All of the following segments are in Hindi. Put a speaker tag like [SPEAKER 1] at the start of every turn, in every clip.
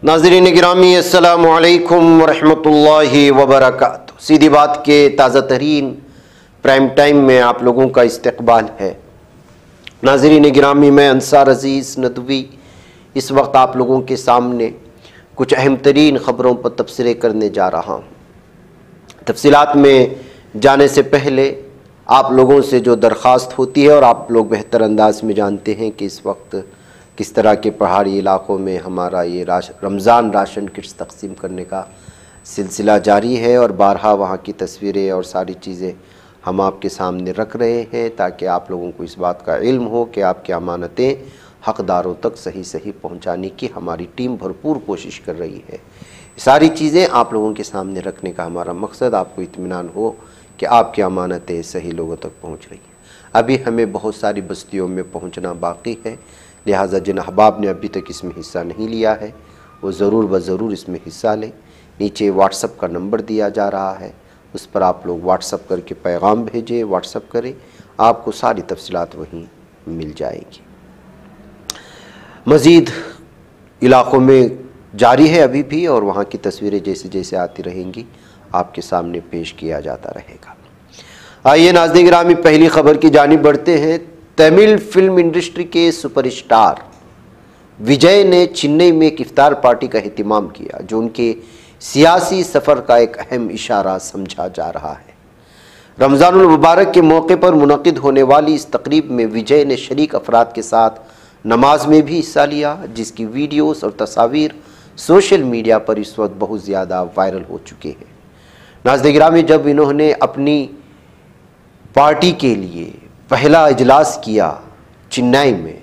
[SPEAKER 1] नाज़रीन गिरामी अस्सलामु अलैकुम वरहमतुल्लाहि वबरकातुहू। सीधी बात के ताज़ा तरीन प्राइम टाइम में आप लोगों का इस्तकबाल है। नाज़रीन गिरामी, मैं अंसार अज़ीज़ नदवी इस वक्त आप लोगों के सामने कुछ अहम तरीन ख़बरों पर तबसरे करने जा रहा हूँ। तफसीलात में जाने से पहले आप लोगों से जो दरख्वास्त होती है, और आप लोग बेहतर अंदाज में जानते हैं कि इस वक्त किस तरह के पहाड़ी इलाक़ों में हमारा ये रमज़ान राशन किट्स तकसीम करने का सिलसिला जारी है, और बारहा वहाँ की तस्वीरें और सारी चीज़ें हम आपके सामने रख रहे हैं ताकि आप लोगों को इस बात का इल्म हो कि आपकी अमानतें हक़दारों तक सही सही पहुँचाने की हमारी टीम भरपूर कोशिश कर रही है। सारी चीज़ें आप लोगों के सामने रखने का हमारा मकसद आपको इत्मीनान हो कि आपकी अमानतें सही लोगों तक पहुँच रही हैं। अभी हमें बहुत सारी बस्तियों में पहुँचना बाकी है, लिहाजा जिन अहबाब ने अभी तक इसमें हिस्सा नहीं लिया है वो ज़रूर व ज़रूर इसमें हिस्सा लें। नीचे व्हाट्सअप का नंबर दिया जा रहा है, उस पर आप लोग व्हाट्सअप करके पैगाम भेजें, व्हाट्सअप करें, आपको सारी तफसीलात वहीं मिल जाएगी। मज़ीद इलाक़ों में जारी है अभी भी, और वहाँ की तस्वीरें जैसे जैसे आती रहेंगी आपके सामने पेश किया जाता रहेगा। आइए नाज़रीन गिरामी, पहली ख़बर की जानिब बढ़ते हैं। तमिल फिल्म इंडस्ट्री के सुपरस्टार विजय ने चेन्नई में एक इफ्तार पार्टी का एहतमाम किया, जो उनके सियासी सफ़र का एक अहम इशारा समझा जा रहा है। रमज़ानुल मुबारक के मौके पर मुनक़िद होने वाली इस तकरीब में विजय ने शरीक अफराद के साथ नमाज में भी हिस्सा लिया, जिसकी वीडियोस और तस्वीर सोशल मीडिया पर इस वक्त बहुत ज़्यादा वायरल हो चुके हैं। नाज़रीन गिरामी, जब इन्होंने अपनी पार्टी के लिए पहला इजलास किया चेन्नई में,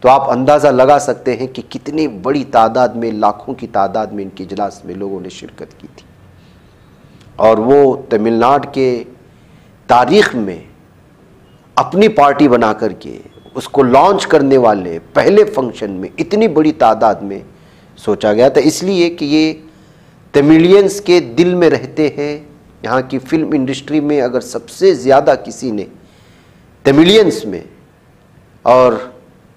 [SPEAKER 1] तो आप अंदाज़ा लगा सकते हैं कि कितनी बड़ी तादाद में, लाखों की तादाद में इनके इजलास में लोगों ने शिरकत की थी। और वो तमिलनाडु के तारीख़ में अपनी पार्टी बना करके उसको लॉन्च करने वाले पहले फंक्शन में इतनी बड़ी तादाद में सोचा गया था, इसलिए कि ये तमिलियंस के दिल में रहते हैं। यहाँ की फ़िल्म इंडस्ट्री में अगर सबसे ज़्यादा किसी ने तमिलियंस में और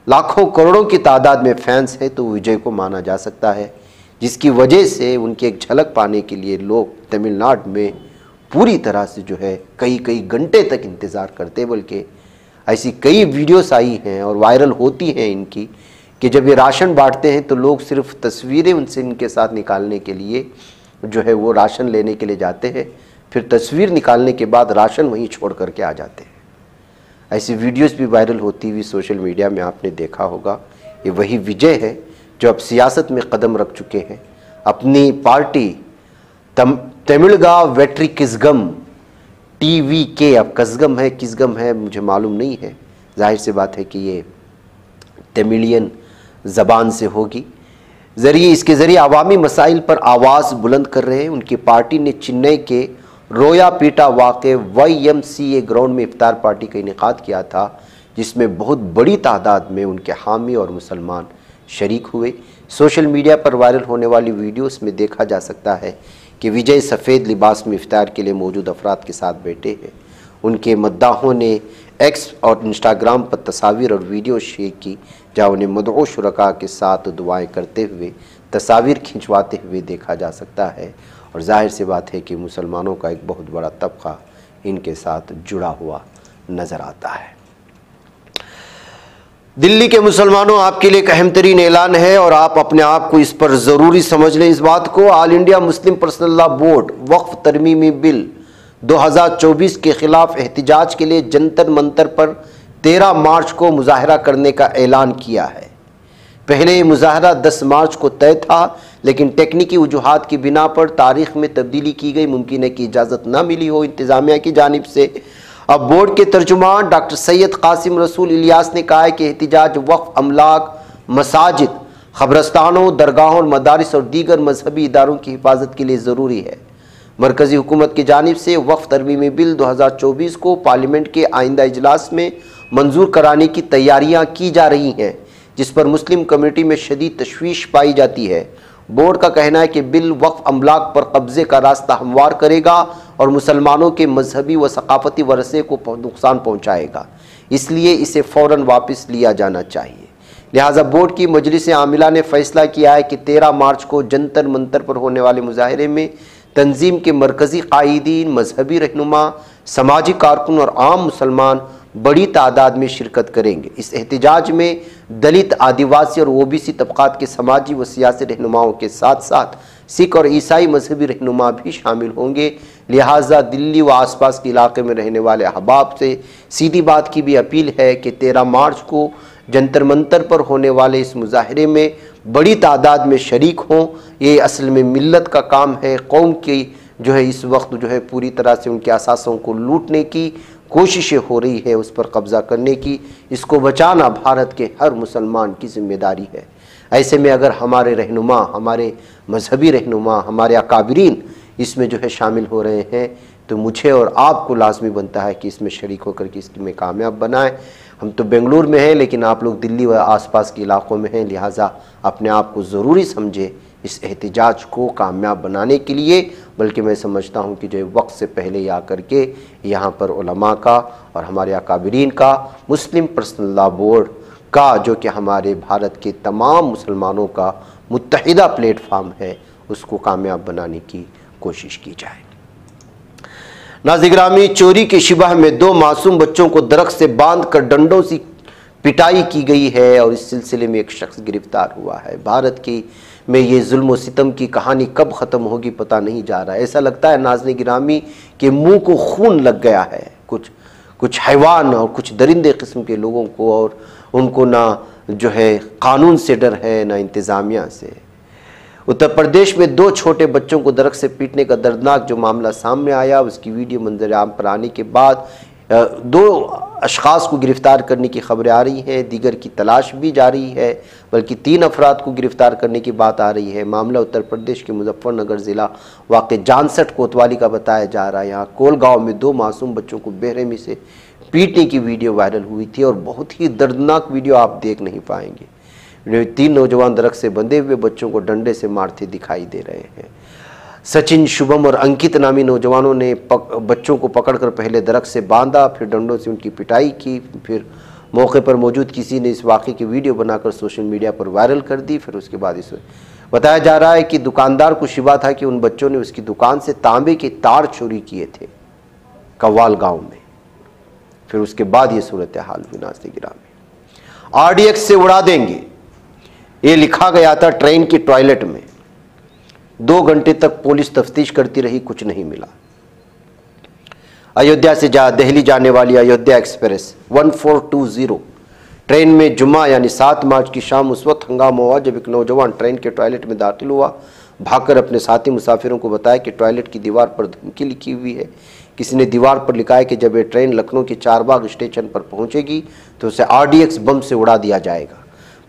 [SPEAKER 1] लाखों करोड़ों की तादाद में फैंस हैं तो विजय को माना जा सकता है, जिसकी वजह से उनकी एक झलक पाने के लिए लोग तमिलनाडु में पूरी तरह से जो है कई कई घंटे तक इंतज़ार करते, बल्कि ऐसी कई वीडियोस आई हैं और वायरल होती हैं इनकी कि जब ये राशन बांटते हैं तो लोग सिर्फ तस्वीरें उनसे इनके साथ निकालने के लिए जो है वो राशन लेने के लिए जाते हैं, फिर तस्वीर निकालने के बाद राशन वहीं छोड़ करके आ जाते हैं। ऐसी वीडियोस भी वायरल होती हुई सोशल मीडिया में आपने देखा होगा। ये वही विजय है जो अब सियासत में कदम रख चुके हैं। अपनी पार्टी तमिलगा वेट्री किसगम TVK, अब कसगम है किसगम है मुझे मालूम नहीं है, जाहिर सी बात है कि ये तमिलियन ज़बान से होगी। इसके ज़रिए अवामी मसाइल पर आवाज़ बुलंद कर रहे हैं। उनकी पार्टी ने चेन्नई के रोयापीटा वाक़े YMCA ग्राउंड में इफ्तार पार्टी का इनेकाद किया था, जिसमें बहुत बड़ी तादाद में उनके हामी और मुसलमान शरीक हुए। सोशल मीडिया पर वायरल होने वाली वीडियोस में देखा जा सकता है कि विजय सफ़ेद लिबास में इफ्तार के लिए मौजूद अफराद के साथ बैठे हैं। उनके मद्दाहों ने एक्स और इंस्टाग्राम पर तस्वीर और वीडियो शेयर की, जहाँ उन्हें मदऊ शुरका के साथ दुआएं करते हुए तस्वीर खिंचवाते हुए देखा जा सकता है। और जाहिर सी बात है कि मुसलमानों का एक बहुत बड़ा तबका इनके साथ जुड़ा हुआ नज़र आता है। दिल्ली के मुसलमानों, आपके लिए एक अहम तरीन ऐलान है और आप अपने आप को इस पर ज़रूरी समझ लें। इस बात को, All India Muslim Personal Law Board वक्फ तरमीमी बिल 2024 के ख़िलाफ़ एहतिजाज के लिए जंतर मंतर पर 13 मार्च को मुजाहरा करने का ऐलान किया है। पहले ये मुजाहरा 10 मार्च को तय था, लेकिन टेक्निकी वजूहात की बिना पर तारीख़ में तब्दीली की गई। मुमकिन है कि इजाज़त ना मिली हो इंतज़ामिया की जानिब से। अब बोर्ड के तर्जुमान डॉक्टर सैयद कासिम रसूल इलियास ने कहा है कि एहतिजाज वक्फ अमलाक, मसाजिद, ख़बरस्तानों, दरगाहों, मदारिस और दीगर मजहबी इदारों की हिफाजत के लिए ज़रूरी है। मरकज़ी हुकूमत की जानिब से वक्फ तरमीमी बिल 2024 को पार्लियामेंट के आइंदा इजलास में मंजूर कराने की तैयारियाँ की जा रही हैं, जिस पर मुस्लिम कम्यूनिटी में शदीद तशवीश पाई जाती है। बोर्ड का कहना है कि बिल वक्फ अमलाक पर कब्जे का रास्ता हमवार करेगा और मुसलमानों के मजहबी व सकाफती वरसे को नुकसान पहुँचाएगा, इसलिए इसे फ़ौरन वापस लिया जाना चाहिए। लिहाजा बोर्ड की मजलिस आमिला ने फैसला किया है कि 13 मार्च को जंतर मंतर पर होने वाले मुजाहरे में तंजीम के मरकज़ी कायदीन, मजहबी रहनुमा, समाजी कारकुन और आम मुसलमान बड़ी तादाद में शिरकत करेंगे। इस एहतजाज में दलित, आदिवासी और ओबीसी तबकात के समाजी व सियासी रहनुमाओं के साथ साथ सिख और ईसाई मजहबी रहनुमा भी शामिल होंगे। लिहाजा दिल्ली व आसपास के इलाके में रहने वाले अहबाब से सीधी बात की भी अपील है कि 13 मार्च को जंतर मंतर पर होने वाले इस मुजाहरे में बड़ी तादाद में शरीक हों। ये असल में मिल्लत का काम है। कौम की जो है इस वक्त जो है पूरी तरह से उनके असासों को लूटने की कोशिशें हो रही है, उस पर कब्ज़ा करने की। इसको बचाना भारत के हर मुसलमान की जिम्मेदारी है। ऐसे में अगर हमारे रहनुमा, हमारे मजहबी रहनुमा, हमारे अकाबरीन इसमें जो है शामिल हो रहे हैं तो मुझे और आपको लाजमी बनता है कि इसमें शरीक होकर के इसमें कामयाब बनाएं। हम तो बेंगलुरु में हैं, लेकिन आप लोग दिल्ली व आसपास के इलाकों में हैं, लिहाजा अपने आप को ज़रूरी समझे इस एहतिजाज को कामयाब बनाने के लिए। बल्कि मैं समझता हूँ कि जो वक्त से पहले ही आकर के यहाँ पर उलमा का और हमारे अकाबरीन का, मुस्लिम पर्सनल लॉ बोर्ड का, जो कि हमारे भारत के तमाम मुसलमानों का मुत्तहिदा प्लेटफार्म है, उसको कामयाब बनाने की कोशिश की जाए। नाज़िर-ए-गिरामी, चोरी के शिबह में 2 मासूम बच्चों को दरख्त से बांधकर डंडों से पिटाई की गई है और इस सिलसिले में एक शख्स गिरफ्तार हुआ है। भारत की में ये जुल्म व सितम की कहानी कब ख़त्म होगी पता नहीं जा रहा है। ऐसा लगता है नाज़िर-ए-गिरामी के मुंह को खून लग गया है कुछ हैवान और कुछ दरिंदे किस्म के लोगों को, और उनको ना जो है कानून से डर है, ना इंतज़ामिया से। उत्तर प्रदेश में 2 छोटे बच्चों को दरख्त से पीटने का दर्दनाक जो मामला सामने आया, उसकी वीडियो मंजर आम पर आने के बाद 2 अशखास को गिरफ़्तार करने की खबरें आ रही हैं। दीगर की तलाश भी जारी है, बल्कि 3 अफराद को गिरफ़्तार करने की बात आ रही है। मामला उत्तर प्रदेश के मुजफ्फरनगर ज़िला वाक़े जानसठ कोतवाली का बताया जा रहा है। यहाँ कोल गाँव में 2 मासूम बच्चों को बेरहमी से पीटने की वीडियो वायरल हुई थी और बहुत ही दर्दनाक वीडियो आप देख नहीं पाएंगे। 3 नौजवान दरख्त से बंधे हुए बच्चों को डंडे से मारते दिखाई दे रहे हैं। सचिन, शुभम और अंकित नामी नौजवानों ने बच्चों को पकड़कर पहले दरख्त से बांधा, फिर डंडों से उनकी पिटाई की। फिर मौके पर मौजूद किसी ने इस वाक़े की वीडियो बनाकर सोशल मीडिया पर वायरल कर दी। फिर उसके बाद इसे बताया जा रहा है कि दुकानदार को शिबा था कि उन बच्चों ने उसकी दुकान से तांबे के तार चोरी किए थे कव्वाल गाँव में। फिर उसके बाद ये सूरत हाल हुई। नाज़िर-ए-गिरामी, RDX से उड़ा देंगे, ये लिखा गया था ट्रेन की टॉयलेट में। 2 घंटे तक पुलिस तफ्तीश करती रही, कुछ नहीं मिला। अयोध्या से दिल्ली जाने वाली अयोध्या एक्सप्रेस 1420 ट्रेन में जुम्मा यानी 7 मार्च की शाम उस वक्त हंगामा हुआ जब एक नौजवान ट्रेन के टॉयलेट में दाखिल हुआ। भागकर अपने साथी मुसाफिरों को बताया कि टॉयलेट की दीवार पर धमकी लिखी हुई है। किसी ने दीवार पर लिखा है कि जब ये ट्रेन लखनऊ के चारबाग स्टेशन पर पहुंचेगी तो उसे RDX बम से उड़ा दिया जाएगा।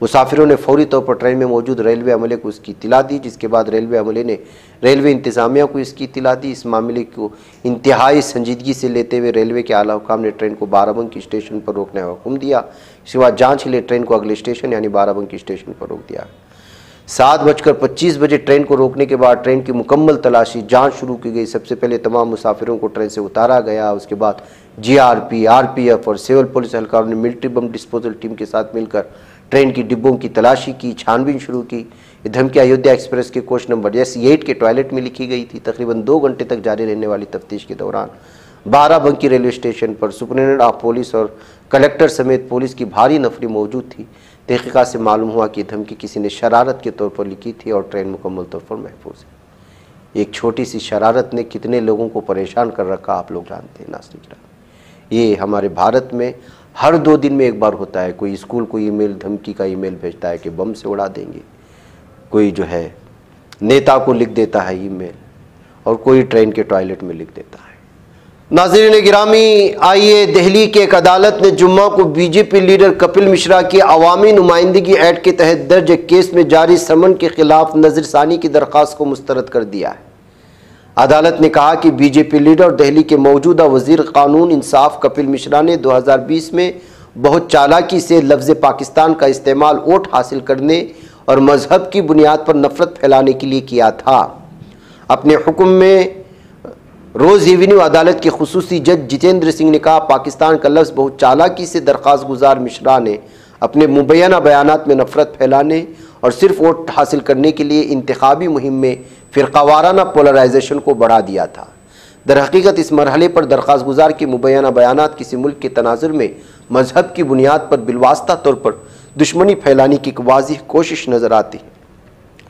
[SPEAKER 1] मुसाफिरों ने फौरी तौर पर ट्रेन में मौजूद रेलवे अमले को इसकी इत्तला दी, जिसके बाद रेलवे अमले ने रेलवे इंतज़ामिया को इसकी इत्तला दी। इस मामले को इंतहाई संजीदगी से लेते हुए रेलवे के आला हुकाम ने ट्रेन को बाराबंकी स्टेशन पर रोकने का हुक्म दिया। इसके बाद जाँच के लिए ट्रेन को अगले स्टेशन यानी बाराबंकी स्टेशन पर रोक दिया। 7:25 बजे ट्रेन को रोकने के बाद ट्रेन की मुकम्मल तलाशी जाँच शुरू की गई। सबसे पहले तमाम मुसाफिरों को ट्रेन से उतारा गया। उसके बाद GRP, RPF और सिविल पुलिस एहलकारों ने मिलिट्री बम डिस्पोजल टीम के साथ मिलकर ट्रेन की डिब्बों की तलाशी की, छानबीन शुरू की। ये धमकी अयोध्या एक्सप्रेस के कोच नंबर S8 के टॉयलेट में लिखी गई थी। तकरीबन 2 घंटे तक जारी रहने वाली तफ्तीश के दौरान बाराबंकी रेलवे स्टेशन पर सुपरिटेंडेंट ऑफ पुलिस और कलेक्टर समेत पुलिस की भारी नफरी मौजूद थी। तहकीकात से मालूम हुआ कि धमकी किसी ने शरारत के तौर पर लिखी थी और ट्रेन मुकम्मल तौर पर महफूज है। एक छोटी सी शरारत ने कितने लोगों को परेशान कर रखा आप लोग जानते हैं। नाज़िर-ए-गिरामी, ये हमारे भारत में हर 2 दिन में एक बार होता है। कोई स्कूल को ईमेल, धमकी का ईमेल भेजता है कि बम से उड़ा देंगे, कोई जो है नेता को लिख देता है ईमेल, और कोई ट्रेन के टॉयलेट में लिख देता है। नाज़रीन-ए-गिरामी, आइए, दिल्ली की एक अदालत ने जुम्मा को बीजेपी लीडर कपिल मिश्रा की अवामी नुमाइंदगी एक्ट के तहत दर्ज केस में जारी समन के खिलाफ नजरसानी की दरख्वास्त को मुस्तरद कर दिया है। अदालत ने कहा कि बीजेपी लीडर और दिल्ली के मौजूदा वजीर कानून इंसाफ कपिल मिश्रा ने 2020 में बहुत चालाकी से लफ्ज़ पाकिस्तान का इस्तेमाल वोट हासिल करने और मजहब की बुनियाद पर नफरत फैलाने के लिए किया था। अपने हुक्म में रोज़ एवेन्यू अदालत के खुसूसी जज जितेंद्र सिंह ने कहा, पाकिस्तान का लफ्ज़ बहुत चालाकी से दरख्वास्त गुजार मिश्रा ने अपने मुबैना बयानात में नफरत फैलाने और सिर्फ वोट हासिल करने के लिए इंतखाबी मुहिम में फ़िरक़ावाराना पोलराइजेशन को बढ़ा दिया था। दरहकीकत इस मरहले पर दरख्वास्त गुजार की मुबैना बयानात किसी मुल्क के तनाजुर में मजहब की बुनियाद पर बिलवास्ता तौर पर दुश्मनी फैलाने की एक वाज़िह कोशिश नज़र आती है,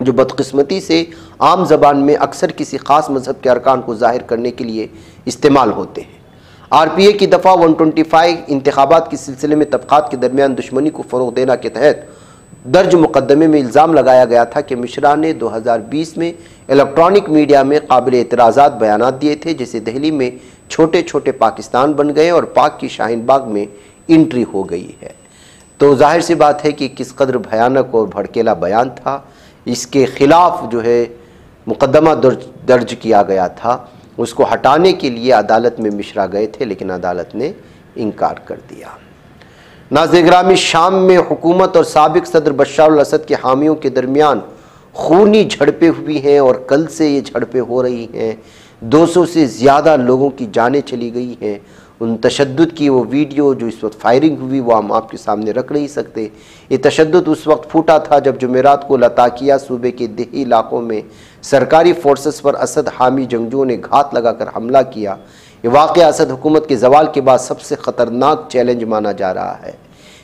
[SPEAKER 1] जो बदकिस्मती से आम ज़बान में अक्सर किसी ख़ास मजहब के अरकान को ज़ाहिर करने के लिए इस्तेमाल होते हैं। RPA की दफ़ा 125 इंतखाबात के सिलसिले में तबक़ात के दरमियान दुश्मनी को फ़रोग़ देने के तहत दर्ज मुक़दमे में इल्ज़ाम लगाया गया था कि मिश्रा ने 2020 में इलेक्ट्रॉनिक मीडिया में काबिल एतराज़ात बयानात दिए थे, जिससे दिल्ली में छोटे छोटे पाकिस्तान बन गए और पाक की शाहीन बाग में इंट्री हो गई है। तो जाहिर सी बात है कि किस कदर भयानक और भड़केला बयान था। इसके ख़िलाफ़ जो है मुक़दमा दर्ज किया गया था, उसको हटाने के लिए अदालत में मिश्रा गए थे, लेकिन अदालत ने इनकार कर दिया। नाज़रीन गिरामी, शाम में हुकूमत और साबिक़ सदर बशर अल असद के हामियों के दरमियान खूनी झड़पें हुई हैं और कल से ये झड़पें हो रही हैं। 200 से ज़्यादा लोगों की जानें चली गई हैं। उन तशद्दुद की वो वीडियो जो इस वक्त फायरिंग हुई वो हम आपके सामने रख नहीं सकते। ये तशद्दुद उस वक्त फूटा था जब जुमेरात को लताकिया सूबे के देही इलाकों में सरकारी फोर्सेस पर असद हामी जंगजुओं ने घात लगाकर हमला किया। ये वाक़या असद हुकूमत के ज़वाल के बाद सबसे ख़तरनाक चैलेंज माना जा रहा है।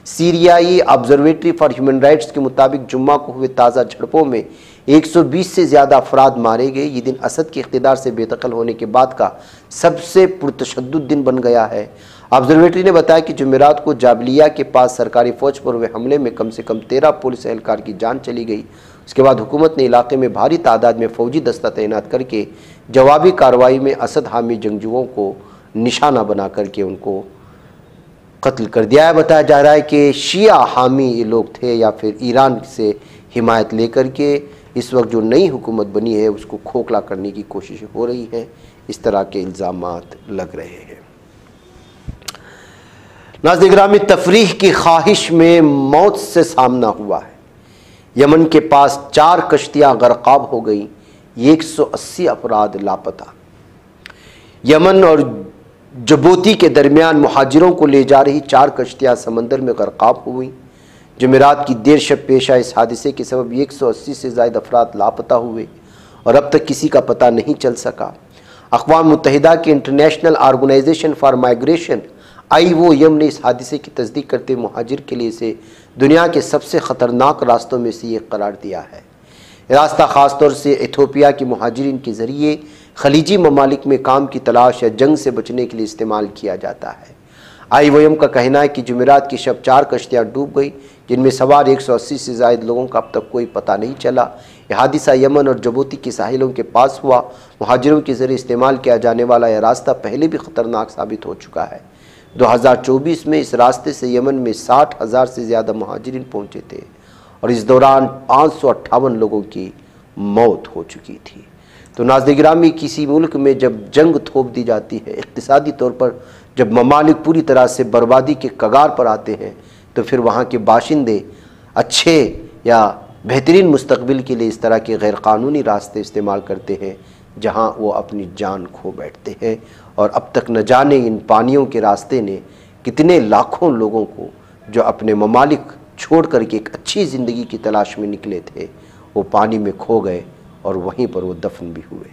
[SPEAKER 1] सीरियाई ऑब्जर्वेटरी फॉर ह्यूमन राइट्स के मुताबिक जुम्मा को हुए ताज़ा झड़पों में 120 से ज़्यादा अफराद मारे गए। ये दिन असद के इक़्तिदार से बेदखल होने के बाद का सबसे पुरतशद्दुद दिन बन गया है। ऑब्जर्वेटरी ने बताया कि जुमेरात को जाबलिया के पास सरकारी फ़ौज पर हुए हमले में कम से कम 13 पुलिस एहलकार की जान चली गई। उसके बाद हुकूमत ने इलाके में भारी तादाद में फ़ौजी दस्ता तैनात करके जवाबी कार्रवाई में असद हामी जंगजुओं को निशाना बना करके उनको कत्ल कर दिया है। बताया जा रहा है कि शिया हामी ये लोग थे या फिर ईरान से हिमायत लेकर के इस वक्त जो नई हुकूमत बनी है उसको खोखला करने की कोशिश हो रही है। इस तरह के इल्ज़ामात लग रहे हैं। नाज़रीन गिरामी, तफरीह की ख्वाहिश में मौत से सामना हुआ है। यमन के पास 4 कश्तियाँ गरक़ाब हो गई, 180 अफराद लापता। यमन और जबूती के दरमियान मुहाजिरों को ले जा रही 4 कश्तियाँ समंदर में गरक़ाब हुई। जुमेरात की देर शब पेशा इस हादसे के सबब 180 से ज़ायद अफराद लापता हुए और अब तक किसी का पता नहीं चल सका। अक़वाम मुत्तहिदा के international organization for migration IOM ने इस हादसे की तस्दीक करते मुहाजिर के लिए इसे दुनिया के सबसे ख़तरनाक रास्तों में से एक करार दिया है। रास्ता ख़ास तौर से इथोपिया के मुहाजिरीन के ज़रिए खलीजी ममालिक में काम की तलाश या जंग से बचने के लिए इस्तेमाल किया जाता है। IOM का कहना है कि जुमेरात की शब 4 कश्तियाँ डूब गई, जिनमें सवार 180 से ज़ायद लोगों का अब तक कोई पता नहीं चला। यह हादसा यमन और जबूती के साहिलों के पास हुआ। मुहाजिरों के ज़रिए इस्तेमाल किया जाने वाला यह रास्ता पहले भी ख़तरनाक साबित हो चुका है। 2024 में इस रास्ते से यमन में 60,000 से ज़्यादा मुहाजिरीन पहुँचे थे और इस दौरान 558 लोगों की मौत हो चुकी थी। तो नाज़रीन गिरामी, किसी मुल्क में जब जंग थोप दी जाती है, इक़्तिसादी तौर पर जब ममालिक पूरी तरह से बर्बादी के कगार पर आते हैं, तो फिर वहाँ के बाशिंदे अच्छे या बेहतरीन मुस्तकबिल के लिए इस तरह के गैरकानूनी रास्ते इस्तेमाल करते हैं, जहाँ वो अपनी जान खो बैठते हैं। और अब तक न जाने इन पानियों के रास्ते ने कितने लाखों लोगों को जो अपने ममालिक छोड़ करके एक अच्छी ज़िंदगी की तलाश में निकले थे, वो पानी में खो गए और वहीं पर वो दफन भी हुए।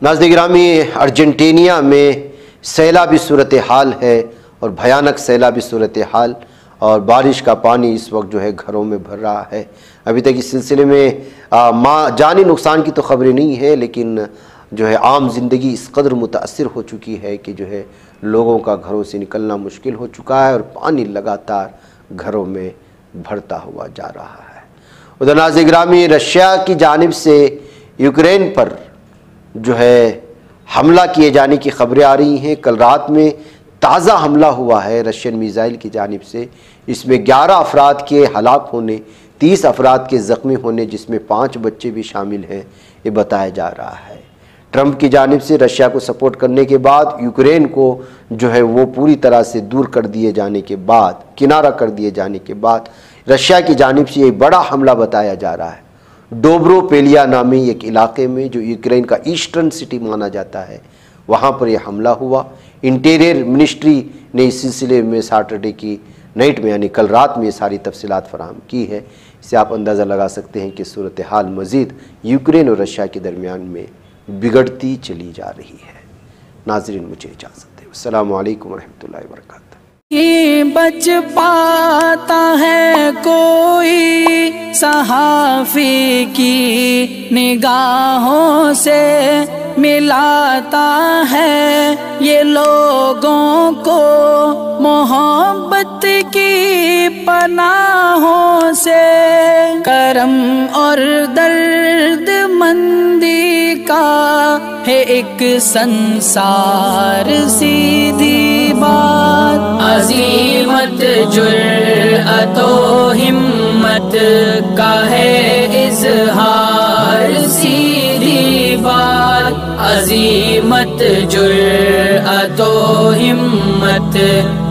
[SPEAKER 1] नाज़रीन गिरामी, अर्जेंटीना में सैलाबी सूरत हाल है और भयानक सैलाबी सूरत हाल, और बारिश का पानी इस वक्त जो है घरों में भर रहा है। अभी तक इस सिलसिले में जानी नुकसान की तो खबरें नहीं है, लेकिन जो है आम ज़िंदगी इस कदर मुतासिर हो चुकी है कि जो है लोगों का घरों से निकलना मुश्किल हो चुका है और पानी लगातार घरों में भरता हुआ जा रहा है। उधर नाज़रीन गिरामी, रशिया की जानिब से यूक्रेन पर जो है हमला किए जाने की खबरें आ रही हैं। कल रात में ताज़ा हमला हुआ है रशियन मिसाइल की जानिब से। इसमें 11 अफराद के हलाक होने, 30 अफराद के ज़ख्मी होने, जिसमें 5 बच्चे भी शामिल हैं, ये बताया जा रहा है। ट्रंप की जानिब से रशिया को सपोर्ट करने के बाद यूक्रेन को जो है वो पूरी तरह से दूर कर दिए जाने के बाद, किनारा कर दिए जाने के बाद रशिया की जानिब से ये बड़ा हमला बताया जा रहा है। डोब्रोपेलिया नामी एक इलाके में जो यूक्रेन का ईस्टर्न सिटी माना जाता है, वहाँ पर यह हमला हुआ। इंटीरियर मिनिस्ट्री ने इस सिलसिले में सैटरडे की नाइट में यानी कल रात में ये सारी तफसीलात फराहम की है। इससे आप अंदाज़ा लगा सकते हैं कि सूरत हाल मज़ीद यूक्रेन और रशिया के दरमियान में बिगड़ती चली जा रही है। नाज़रीन, मुझे इजाज़त दें। अस्सलामु अलैकुम वरहमतुल्लाहि वबरकातुहू।
[SPEAKER 2] बच पाता है कोई सहाफ़ी की निगाहों से, मिलाता है ये लोगों को मोहब्बत की पनाहों से। करम और दर्द मंदी का है एक संसार, सीधी बात। अज़ीमत जुर्अतो हिम्मत का है इज़हार, सीधी बात। अज़ीमत जुर्अतो हिम्मत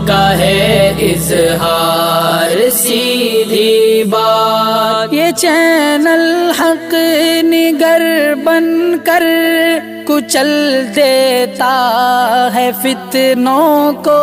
[SPEAKER 2] का है इज़हार, सीधी बात। ये चैनल हक निगर बनकर कुचल देता है फितनों को।